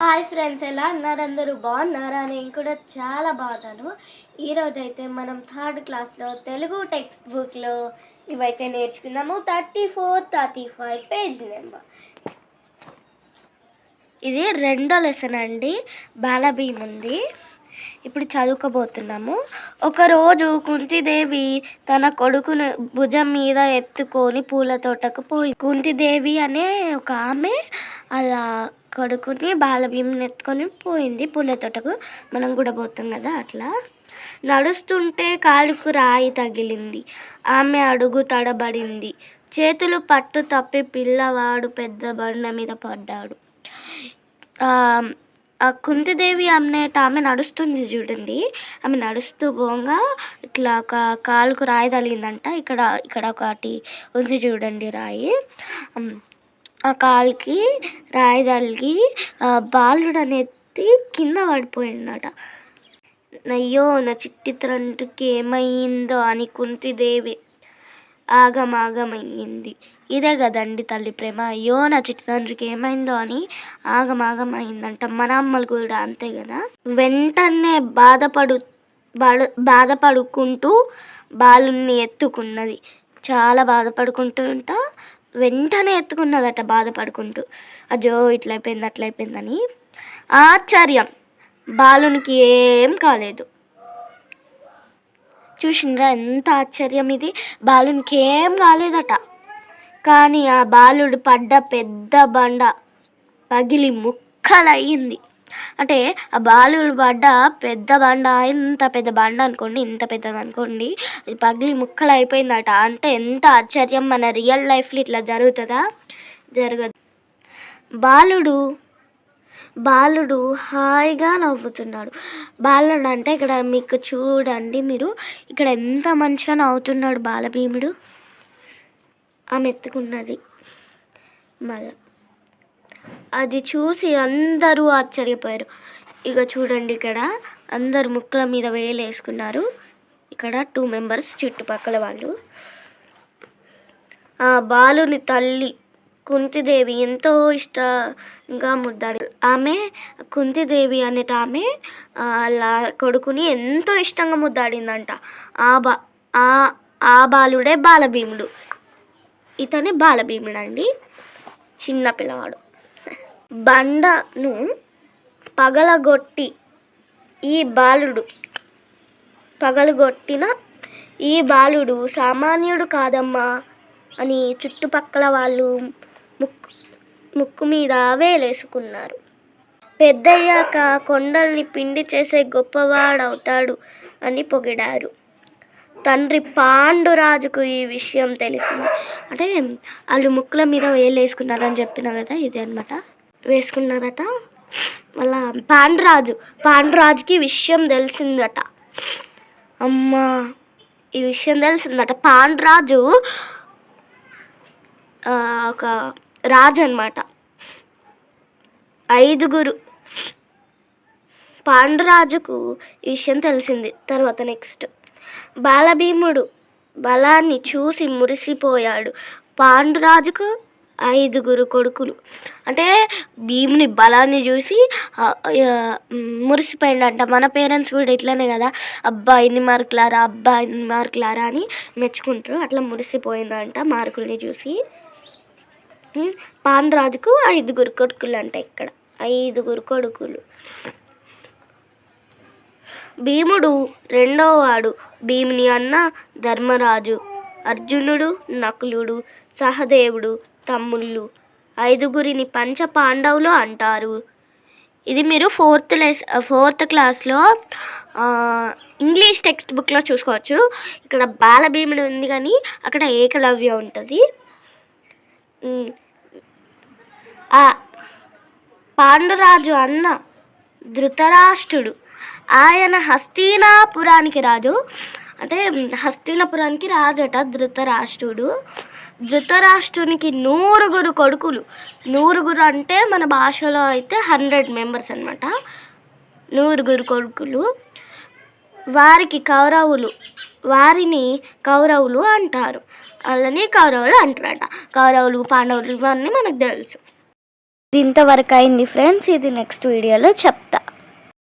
Hi friends, ఎలా ఉన్నారు? అందరూ బాగున్నారా? నేను కూడా చాలా బాగున్నాను. ఈరోజైతే మనం థర్డ్ క్లాస్లో తెలుగు టెక్స్ట్ బుక్లో ఇవైతే నేర్చుకుందాము. 34-35 పేజ్ నెంబర్. ఇది రెండో లెసన్ అండి. బాలభీమ్ ఉంది. ఇప్పుడు చదువుకోబోతున్నాము. ఒకరోజు కుంతిదేవి తన కొడుకును భుజం మీద ఎత్తుకొని పూల తోటకు పోయి. కుంతిదేవి అనే ఒక ఆమె అలా కొడుకుని బాలభీమ్ని ఎత్తుకొని పోయింది పూల తోటకు. మనం కూడా పోతాం కదా అట్లా. నడుస్తుంటే కాలుకు రాయి తగిలింది. ఆమె అడుగు తడబడింది. చేతులు పట్టు తప్పి పిల్లవాడు పెద్ద బండ మీద పడ్డాడు. ఆ కుంతిదేవి అనేట ఆమె నడుస్తుంది చూడండి. ఆమె నడుస్తూ పోగా ఇట్లా ఒక కాలుకు రాయి తగిలిందంట. ఇక్కడ ఒకటి ఉంది చూడండి రాయి. ఆ కాలుకి రాయి తగిలి బాలుడు అనేది కింద పడిపోయిందట. అయ్యో నా చిట్టి తండ్రికి ఏమైందో అని కుంతిదేవి ఆగమాగమయ్యింది. ఇదే కదండి తల్లి ప్రేమ. అయ్యో నా చిట్టి తండ్రికి ఏమైందో అని ఆగమాగమైందంట. మన అమ్మలు కూడా అంతే కదా. వెంటనే బాధపడుకుంటూ బాలుని ఎత్తుకున్నది. చాలా బాధపడుకుంటుంట వెంటనే ఎత్తుకున్నదట బాధపడుకుంటూ. అయ్యో ఇట్లయిపోయింది అట్లయిపోయిందని. ఆశ్చర్యం, బాలునికి ఏం కాలేదు. చూసిండ్రా ఎంత ఆశ్చర్యం ఇది. బాలునికి ఏం కాలేదట. కానీ ఆ బాలుడు పడ్డ పెద్ద బండ పగిలి ముక్కలయ్యింది. అంటే ఆ బాలుడు పడ్డ పెద్ద బండ, ఇంత పెద్ద బండ అనుకోండి, ఇంత పెద్దది అనుకోండి, అది పగిలి ముక్కలు అయిపోయిందట. అంటే ఎంత ఆశ్చర్యం. మన రియల్ లైఫ్లో ఇట్లా జరుగుతుందా? జరగదు. బాలుడు హాయిగా నవ్వుతున్నాడు. బాలుడు అంటే ఇక్కడ మీకు చూడండి, మీరు ఇక్కడ ఎంత మంచిగా నవ్వుతున్నాడు బాలభీముడు. ఆమె ఎత్తుకున్నది. మళ్ళీ అది చూసి అందరూ ఆశ్చర్యపోయారు. ఇక చూడండి, ఇక్కడ అందరు ముక్కల మీద వేలు వేసుకున్నారు. ఇక్కడ 2 మెంబర్స్ చుట్టుపక్కల వాళ్ళు. ఆ బాలుని తల్లి కుంతిదేవి ఎంతో ఇష్టంగా ముద్దాడి. ఆమె కుంతిదేవి అనేట ఆమె అలా కొడుకుని ఎంతో ఇష్టంగా ముద్దాడిందంట. ఆ బాలుడే బాలభీముడు. ఇతనే బాలభీముడు అండి, చిన్న పిల్లవాడు. బండను పగలగొట్టిన ఈ బాలుడు సామాన్యుడు కాదమ్మా అని చుట్టుపక్కల వాళ్ళు ముక్కు మీద వేలేసుకున్నారు. పెద్దయ్యాక కొండల్ని పిండి చేసే గొప్పవాడవుతాడు అని పొగిడారు. తండ్రి పాండురాజుకు ఈ విషయం తెలిసింది. అంటే వాళ్ళు ముక్కుల మీద వేలేసుకున్నారని చెప్పిన కదా, ఇదే అనమాట. వేసుకున్నారట. మళ్ళా పాండురాజుకి విషయం తెలిసిందట. అమ్మా, ఈ విషయం తెలిసిందట. పాండురాజు ఒక రాజు అనమాట. 5 పాండురాజుకు ఈ విషయం తెలిసింది. తర్వాత నెక్స్ట్, బాలభీముడు బలాన్ని చూసి మురిసిపోయాడు. పాండురాజుకు 5 కొడుకులు. అంటే భీముని బలాన్ని చూసి మురిసిపోయిందంట. మన పేరెంట్స్ కూడా ఇట్లనే కదా, అబ్బా ఇన్ని మార్కులారా అని మెచ్చుకుంటారు. అట్లా మురిసిపోయిందంట మార్కుల్ని చూసి. పాండురాజుకు 5 కొడుకులు అంట. ఇక్కడ 5 కొడుకులు. భీముడు రెండోవాడు. భీముని అన్న ధర్మరాజు, అర్జునుడు, నకులుడు, సహదేవుడు తమ్ముళ్ళు. 5 పంచ పాండవులు అంటారు. ఇది మీరు 4th క్లాస్లో ఇంగ్లీష్ టెక్స్ట్ బుక్లో చూసుకోవచ్చు. ఇక్కడ బాలభీముడు ఉంది కానీ అక్కడ ఏకలవ్య ఉంటుంది. పాండురాజు అన్న ధృతరాష్ట్రుడు. ఆయన హస్తినాపురానికి రాజు. అంటే హస్తినాపురానికి రాజట ధృతరాష్ట్రుడు. ధృతరాష్ట్రునికి 100 కొడుకులు. 100 అంటే మన భాషలో అయితే 100 మెంబర్స్ అనమాట. 100 కొడుకులు. వారిని కౌరవులు అంటారు. వాళ్ళని కౌరవులు అంటారట. కౌరవులు, పాండవులు ఇవన్నీ మనకు తెలుసు. ఇది ఇంతవరకు అయింది ఫ్రెండ్స్. ఇది నెక్స్ట్ వీడియోలో చెప్తా.